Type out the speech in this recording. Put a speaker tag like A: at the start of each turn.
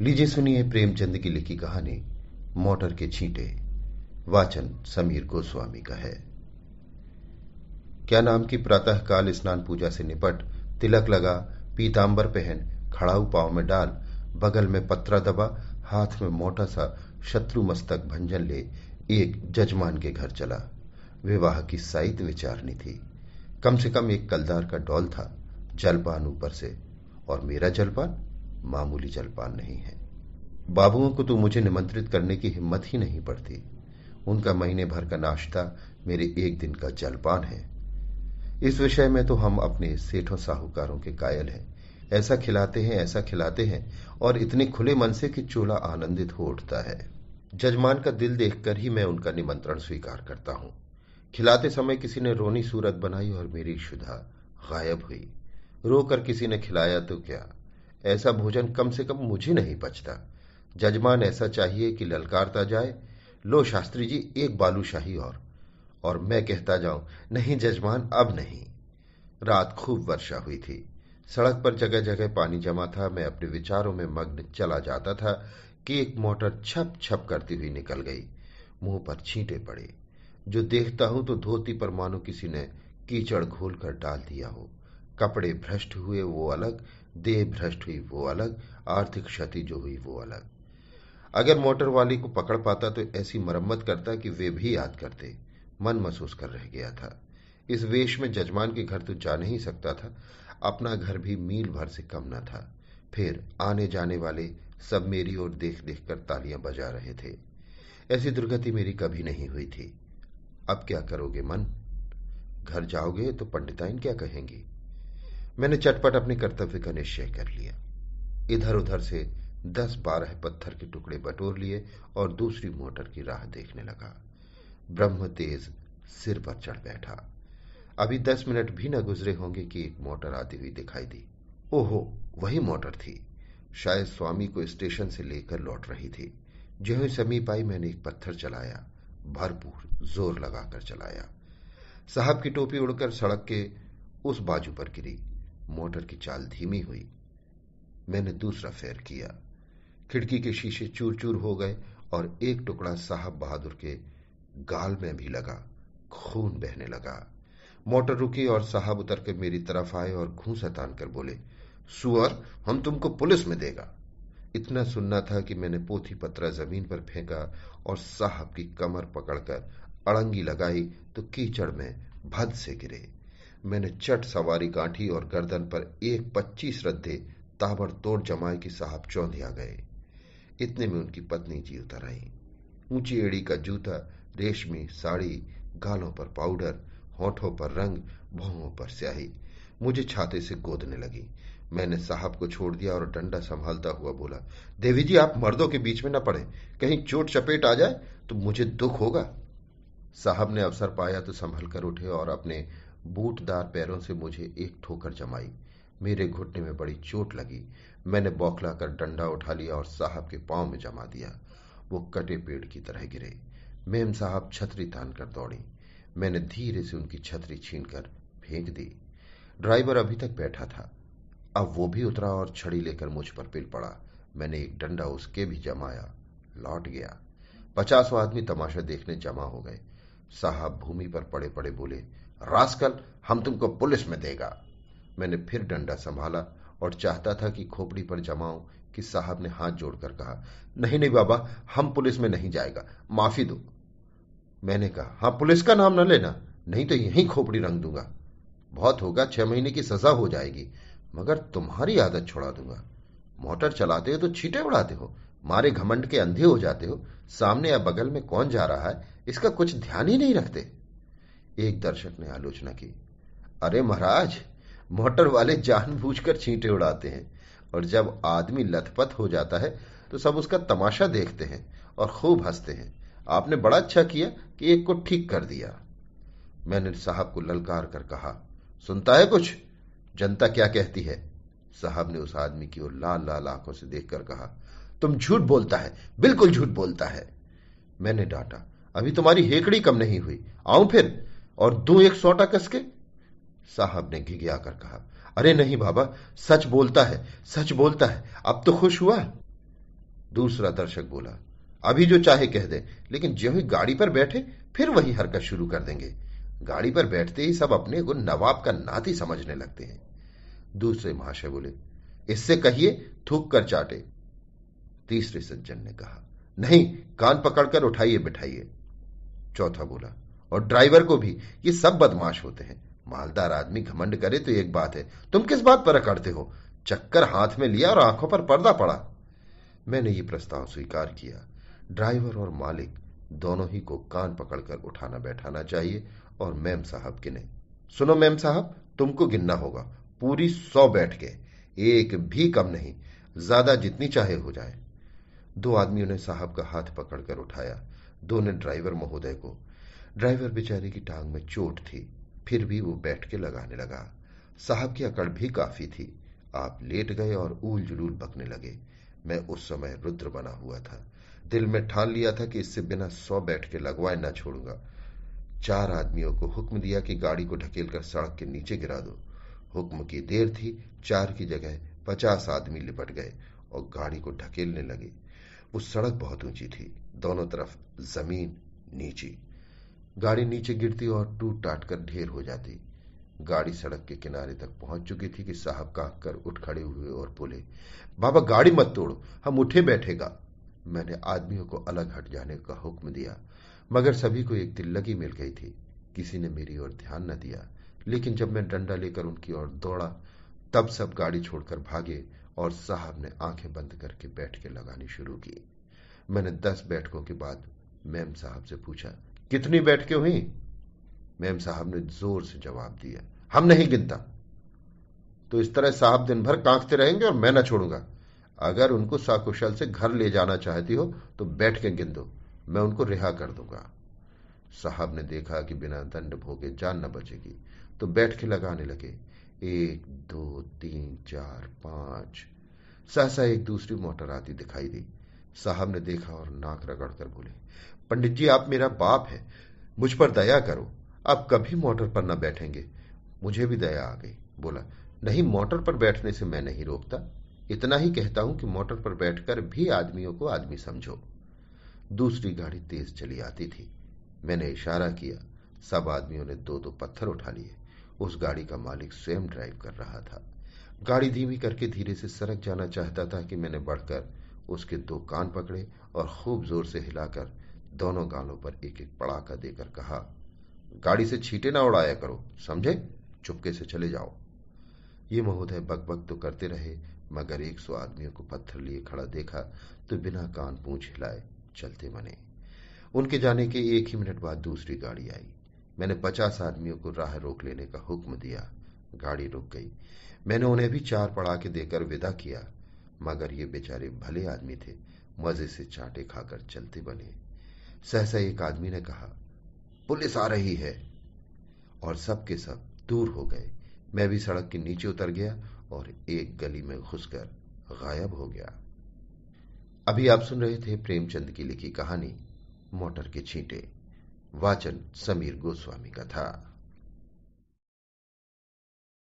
A: लीजिए सुनिए प्रेमचंद की लिखी कहानी मोटर के छींटे। वाचन समीर गोस्वामी का है। क्या नाम की प्रातःकाल स्नान पूजा से निपट, तिलक लगा, पीतांबर पहन, खड़ाऊ पांव में डाल, बगल में पत्रा दबा, हाथ में मोटा सा शत्रु मस्तक भंजन ले एक जजमान के घर चला। विवाह की साइत विचारनी थी। कम से कम एक कलदार का डौल था, जलपान ऊपर से। और मेरा जलपान मामूली जलपान नहीं है। बाबुओं को तो मुझे निमंत्रित करने की हिम्मत ही नहीं पड़ती। उनका महीने भर का नाश्ता मेरे एक दिन का जलपान है। इस विषय में तो हम अपने सेठों साहूकारों के कायल हैं। ऐसा खिलाते हैं और इतने खुले मन से कि चूल्हा आनंदित हो उठता है। जजमान का दिल देखकर ही मैं उनका निमंत्रण स्वीकार करता हूं। खिलाते समय किसी ने रोनी सूरत बनाई और मेरी क्षुधा गायब हुई। रोकर किसी ने खिलाया तो क्या, ऐसा भोजन कम से कम मुझे नहीं पचता। जजमान ऐसा चाहिए कि ललकारता जाए, लो शास्त्री जी एक बालूशाही और मैं कहता जाऊं, नहीं जजमान अब नहीं। रात खूब वर्षा हुई थी। सड़क पर जगह जगह पानी जमा था। मैं अपने विचारों में मग्न चला जाता था कि एक मोटर छप छप करती हुई निकल गई। मुंह पर छींटे पड़े। जो देखता हूं तो धोती पर मानो किसी ने कीचड़ घोल कर डाल दिया हो। कपड़े भ्रष्ट हुए वो अलग, देह भ्रष्ट हुई वो अलग, आर्थिक क्षति जो हुई वो अलग। अगर मोटर वाली को पकड़ पाता तो ऐसी मरम्मत करता कि वे भी याद करते। मन महसूस कर रह गया था। इस वेश में जजमान के घर तो जा नहीं सकता था। अपना घर भी मील भर से कम न था। फिर आने जाने वाले सब मेरी ओर देख देख कर तालियां बजा रहे थे। ऐसी दुर्गति मेरी कभी नहीं हुई थी। अब क्या करोगे मन? घर जाओगे तो पंडिताइन क्या कहेंगी? मैंने चटपट अपने कर्तव्य का निश्चय कर लिया। इधर उधर से 10-12 पत्थर के टुकड़े बटोर लिए और दूसरी मोटर की राह देखने लगा। ब्रह्म तेज सिर पर चढ़ बैठा। अभी 10 मिनट भी न गुजरे होंगे कि एक मोटर आती हुई दिखाई दी। ओहो, वही मोटर थी। शायद स्वामी को स्टेशन से लेकर लौट रही थी। जो ही समीप आई मैंने एक पत्थर चलाया, भरपूर जोर लगाकर चलाया। साहब की टोपी उड़कर सड़क के उस बाजू पर गिरी। मोटर की चाल धीमी हुई। मैंने दूसरा फेर किया। खिड़की के शीशे चूर चूर हो गए और एक टुकड़ा साहब बहादुर के गाल में भी लगा। खून बहने लगा। मोटर रुकी और साहब उतर कर मेरी तरफ आए और घूंसा तान कर बोले, सुअर, हम तुमको पुलिस में देगा। इतना सुनना था कि मैंने पोथी पत्रा जमीन पर फेंका और साहब की कमर पकड़कर अड़ंगी लगाई तो कीचड़ में भद से गिरे। मैंने चट सवारी गांठी और गर्दन पर एक 25 रद्दे ताबड़तोड़ जमाए कि साहब चौंधिया गए। इतने में उनकी पत्नी जी उतर आई। ऊंची एड़ी का जूता, रेशमी साड़ी, गालों पर पाउडर, होठों पर रंग, भौहों पर स्याही। मुझे छाते से गोदने लगी। मैंने साहब को छोड़ दिया और डंडा संभालता हुआ बोला, देवी जी आप मर्दों के बीच में न पड़े, कहीं चोट चपेट आ जाए तो मुझे दुख होगा। साहब ने अवसर पाया तो संभल कर उठे और अपने बूटदार पैरों से मुझे एक ठोकर जमाई। मेरे घुटने में बड़ी चोट लगी। मैंने बौखलाकर डंडा उठा लिया और साहब के पांव में जमा दिया। वो कटे पेड़ की तरह गिरे। मेम साहब छतरी तान कर दौड़ी। मैंने धीरे से उनकी छतरी छीनकर फेंक दी। ड्राइवर अभी तक बैठा था। अब वो भी उतरा और छड़ी लेकर मुझ पर पिल पड़ा। मैंने एक डंडा उसके भी जमाया। लौट गया। 50 आदमी तमाशा देखने जमा हो गए। साहब भूमि पर पड़े पड़े बोले, रास्कल, हम तुमको पुलिस में देगा। मैंने फिर डंडा संभाला और चाहता था कि खोपड़ी पर जमाऊं कि साहब ने हाथ जोड़कर कहा, नहीं नहीं बाबा, हम पुलिस में नहीं जाएगा, माफी दो। मैंने कहा, हाँ पुलिस का नाम न लेना, नहीं तो यहीं खोपड़ी रंग दूंगा। बहुत होगा, 6 महीने की सजा हो जाएगी, मगर तुम्हारी आदत छुड़ा दूंगा। मोटर चलाते हो तो छींटे उड़ाते हो, मारे घमंड के अंधे हो जाते हो। सामने या बगल में कौन जा रहा है इसका कुछ ध्यान ही नहीं रखते। एक दर्शक ने आलोचना की, अरे महाराज, मोटर वाले जानबूझकर छींटे उड़ाते हैं और जब आदमी लथपथ हो जाता है तो सब उसका तमाशा देखते हैं और खूब हंसते हैं। आपने बड़ा अच्छा किया कि एक को ठीक कर दिया। मैंने साहब को ललकार कर कहा, सुनता है कुछ? जनता क्या कहती है? साहब ने उस आदमी की ओर लाल लाल आंखों से देखकर कहा, तुम झूठ बोलता है, बिल्कुल झूठ बोलता है। मैंने डांटा, अभी तुम्हारी हेकड़ी कम नहीं हुई, आऊं फिर और दूं एक सोटा कसके? साहब ने घिघियाकर कहा, अरे नहीं बाबा, सच बोलता है, सच बोलता है। अब तो खुश हुआ? दूसरा दर्शक बोला, अभी जो चाहे कह दे, लेकिन ज्यों ही गाड़ी पर बैठे फिर वही हरकत शुरू कर देंगे। गाड़ी पर बैठते ही सब अपने को नवाब का नाती समझने लगते हैं। दूसरे महाशय बोले, इससे कहिए थूक कर चाटे। तीसरे सज्जन ने कहा, नहीं, कान पकड़कर उठाइए बिठाइए। चौथा बोला, और ड्राइवर को भी, ये सब बदमाश होते हैं। मालदार आदमी घमंड करे तो एक बात है, तुम किस बात पर अकड़ते हो? चक्कर हाथ में लिया और आंखों पर पर्दा पड़ा। मैंने ये प्रस्ताव स्वीकार किया। ड्राइवर और मालिक दोनों ही को कान पकड़कर उठाना बैठाना चाहिए और मेम साहब गिने। सुनो मेम साहब, तुमको गिनना होगा, पूरी 100 बैठ के, एक भी कम नहीं, ज्यादा जितनी चाहे हो जाए। 2 आदमियों ने साहब का हाथ पकड़कर उठाया, 2 ने ड्राइवर महोदय को। ड्राइवर बेचारे की टांग में चोट थी, फिर भी वो बैठ के लगाने लगा। साहब की अकड़ भी काफी थी। आप लेट गए और ऊल जुलूल बकने लगे। मैं उस समय रुद्र बना हुआ था। दिल में ठान लिया था कि इससे बिना 100 बैठ के लगवाए न छोड़ूंगा। 4 आदमियों को हुक्म दिया कि गाड़ी को ढकेलकर सड़क के नीचे गिरा दो। हुक्म की देर थी, 4 की जगह 50 आदमी लिपट गए और गाड़ी को ढकेलने लगे। उस सड़क बहुत ऊंची थी, दोनों तरफ जमीन नीची। गाड़ी नीचे गिरती और टूट टाट कर ढेर हो जाती। गाड़ी सड़क के किनारे तक पहुंच चुकी थी कि साहब कांप कर उठ खड़े हुए और बोले, बाबा गाड़ी मत तोड़ो, हम उठे बैठेगा। मैंने आदमियों को अलग हट जाने का हुक्म दिया, मगर सभी को एक दिल लगी मिल गई थी। किसी ने मेरी ओर ध्यान न दिया, लेकिन जब मैं डंडा लेकर उनकी ओर दौड़ा तब सब गाड़ी छोड़कर भागे और साहब ने आंखें बंद करके बैठकें लगानी शुरू की। मैंने 10 बैठकों के बाद मेम साहब से पूछा, कितनी बैठकें हुई? मेम साहब ने जोर से जवाब दिया, हम नहीं गिनता। तो इस तरह साहब दिन भर कांकते रहेंगे और मैं न छोड़ूंगा। अगर उनको सकुशल से घर ले जाना चाहती हो तो बैठ के गिन दो, मैं उनको रिहा कर दूंगा। साहब ने देखा कि बिना दंड भोगे जान न बचेगी, तो बैठ के लगाने लगे। 1 2 3 4 5। सहसा एक दूसरी मोटर आती दिखाई दी। साहब ने देखा और नाक रगड़कर बोले, पंडित जी, आप मेरा बाप है, मुझ पर दया करो, आप कभी मोटर पर न बैठेंगे। मुझे भी दया आ गई। बोला, नहीं, मोटर पर बैठने से मैं नहीं रोकता, इतना ही कहता हूं कि मोटर पर बैठकर भी आदमियों को आदमी समझो। दूसरी गाड़ी तेज चली आती थी। मैंने इशारा किया। सब आदमियों ने 2-2 पत्थर उठा लिए। उस गाड़ी का मालिक स्वयं ड्राइव कर रहा था। गाड़ी धीमी करके धीरे से सरक जाना चाहता था कि मैंने बढ़कर उसके 2 कान पकड़े और खूब जोर से हिलाकर दोनों गालों पर एक एक पड़ाका देकर कहा, गाड़ी से छींटे ना उड़ाया करो, समझे? चुपके से चले जाओ। ये महोदय बकबक तो करते रहे, मगर 100 आदमियों को पत्थर लिए खड़ा देखा तो बिना कान पूंछ हिलाए चलते बने। उनके जाने के 1 ही मिनट बाद दूसरी गाड़ी आई। मैंने 50 आदमियों को राह रोक लेने का हुक्म दिया। गाड़ी रुक गई। मैंने उन्हें भी 4 पड़ाके देकर विदा किया, मगर ये बेचारे भले आदमी थे, मजे से चाटे खाकर चलते बने। सहसा एक आदमी ने कहा, पुलिस आ रही है, और सब के सब दूर हो गए। मैं भी सड़क के नीचे उतर गया और एक गली में घुसकर गायब हो गया। अभी आप सुन रहे थे प्रेमचंद की लिखी कहानी मोटर के छींटे। वाचन समीर गोस्वामी का था।